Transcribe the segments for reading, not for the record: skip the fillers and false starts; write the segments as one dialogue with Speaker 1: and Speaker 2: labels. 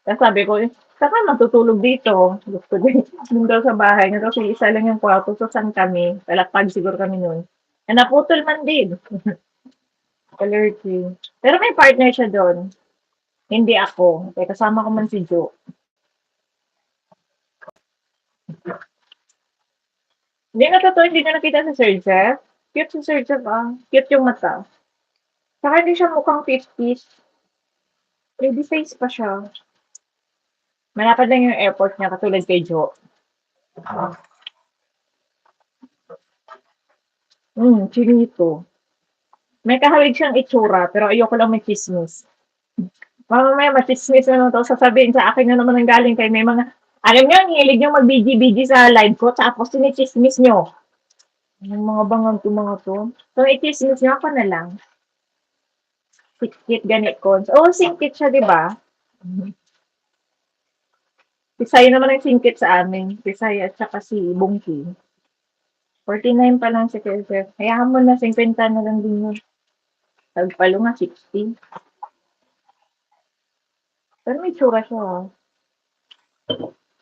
Speaker 1: Tapos sabi ko, "Saan ka matutulog dito?" Gusto din dun daw sa bahay niya kasi isa lang yung kwarto, so saan kami, palapag siguro kami nun. Naputol man din, allergy. Pero may partner siya dun, hindi ako, kaya kasama ko man si Jo. Hindi na totoo, hindi na nakita si Sir Jeff. Cute si Sir Jeff, ah. Cute yung mata. Saka hindi siya mukhang 50s. Baby face pa siya. Malapad lang yung airport niya, katulad kay Jo. Chinito. May kahawig siyang itsura, pero ayoko lang may chismis. Mamaya machismis na naman to, sasabihin sa akin na naman ang galing kay may mga, alam niyo, ang hilig niyo mag-BG-BG sa live ko, tapos sinichismis niyo. Yung mga bangag ko mga to. So, i-chismis niyo ako na lang. Sikit ganit ko. Oo, singkit siya, di ba? Pisay naman ang singkit sa amin. Pisay at saka si Bungki. 49 pa lang si Kelser. Hayaan mo na, 50 na lang din yun. Tagpalo nga, 60. Pero may tsura siya, oh.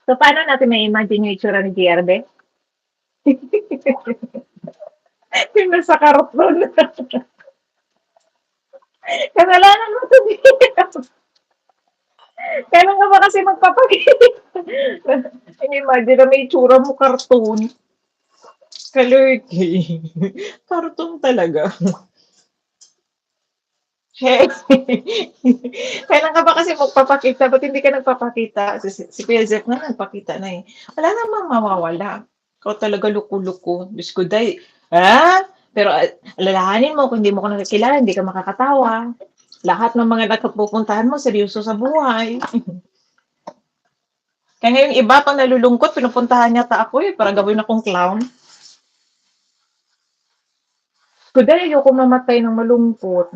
Speaker 1: So, paano natin may imagine yung itsura ni JRB? Yung nasa karton. Kasalanan mo to, JRB. Kailan ka ba kasi magpapakita? Imagine na may itsura mo karton. Kalurky. Karton talaga. Kailan ka ba kasi magpapakita? Ba't hindi ka nagpapakita? Si PLZ nga nagpakita na eh. Wala namang mawawala. Ikaw talaga luko-luko. Diyos ko, day. Ha? Pero alalahanin mo, kung hindi mo ko nakikilala, hindi ka makakatawa. Lahat ng mga nagpupuntahan mo, seryoso sa buhay. Kaya ngayon, iba pang nalulungkot, pinupuntahan niya ta ako eh, para gawin akong clown. Kuday, ayoko mamatay ng malungkot.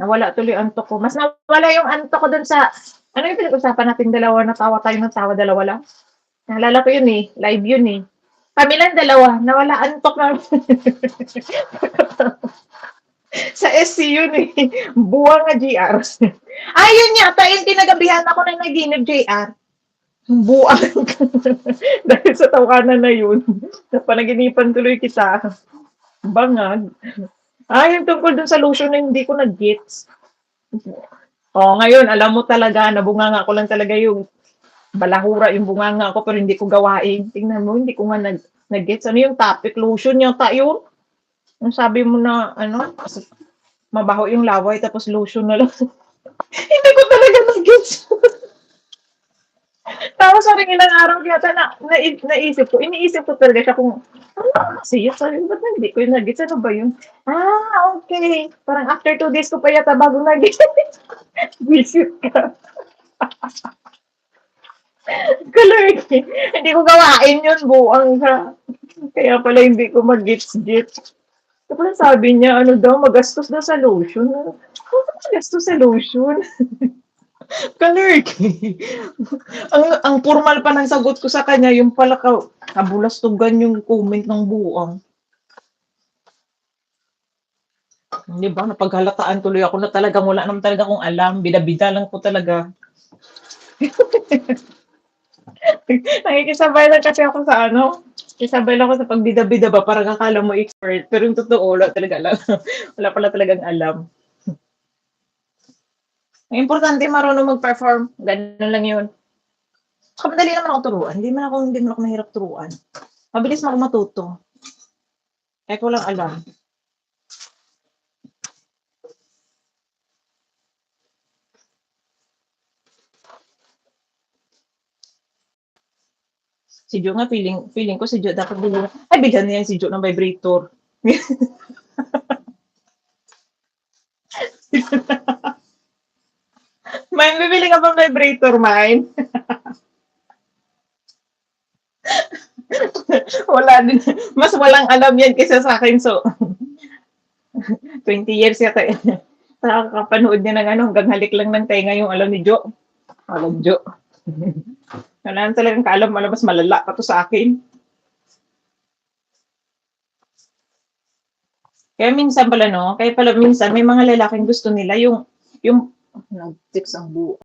Speaker 1: Nawala tuloy antok ko. Mas nawala yung antok ko dun sa, ano yung pinag-usapan natin dalawa, natawa tayo ng tawa, dalawa lang? Naalala ko yun eh, live yun eh. Kami lang dalawa, nawala antok na. Sa SC yun eh. Buwang nga GR. Ay, yun yata, yung tinagabihan ako ng naginip JR. Buwang. Dahil sa tawanan na yun, napanaginipan tuloy kita. Bangag. Ay, yung tungkol dun sa lotion na hindi ko nag-gets. Oh, ngayon, alam mo talaga, nabunganga ko lang talaga yung balahura yung bunganga ko pero hindi ko gawain. Tingnan mo, hindi ko nga nag-gets. Ano yung topic? Lotion yata yun? Ang sabi mo na, ano, mabaho yung laway tapos lotion na lang. Hindi ko talaga nag-gets. Tapos sabi ilang araw yata naisip ko, iniisip ko talaga siya kung, ano kasi yun? Sabi ko, ba't hindi ko yung nag-gets? Ano ba yun? Ah, okay. Parang after 2 days ko pa yata bago nag-gets. Visit ka. Kalurk. Hindi ko gawain yun, buang ka. Kaya pala hindi ko mag-gets-gets. Tapos sabi niya, ano daw, magastos daw sa lotion. Ano magastos sa lotion? Kalurk. ang formal pa ng sagot ko sa kanya, yung pala kabulastugan yung comment ng buang. Di ba? Napaghalataan tuloy ako na talagang wala naman talaga akong alam. Bida-bida lang po talaga. Nakikisabay lang kasi ako sa ano, isabay lang ako sa pagbida-bida ba para kakala mo expert. Pero yung totoo, wala talaga alam. Wala pala talagang alam. Ang importante marunong mag-perform. Ganun lang yun. Saka madali naman ako turuan. Hindi man ako mahirap turuan. Mabilis na ako matuto. Kahit walang alam. Si Jo nga, feeling ko si Jo dapat bigyan. Ay, bigyan niya si Jo ng vibrator. Mine, bibili ka bang vibrator, mine? Wala din. Mas walang alam yan kaysa sa akin. So, 20 years yata. Nakakapanood niya ng ano, hanggang halik lang ng tenga yung alam ni Jo. Alam Jo. Wala na talagang kaalam, mas malala pa to sa akin. Kaya minsan pala, no? Kaya pala minsan, may mga lalaking gusto nila yung nag-tips ang buo.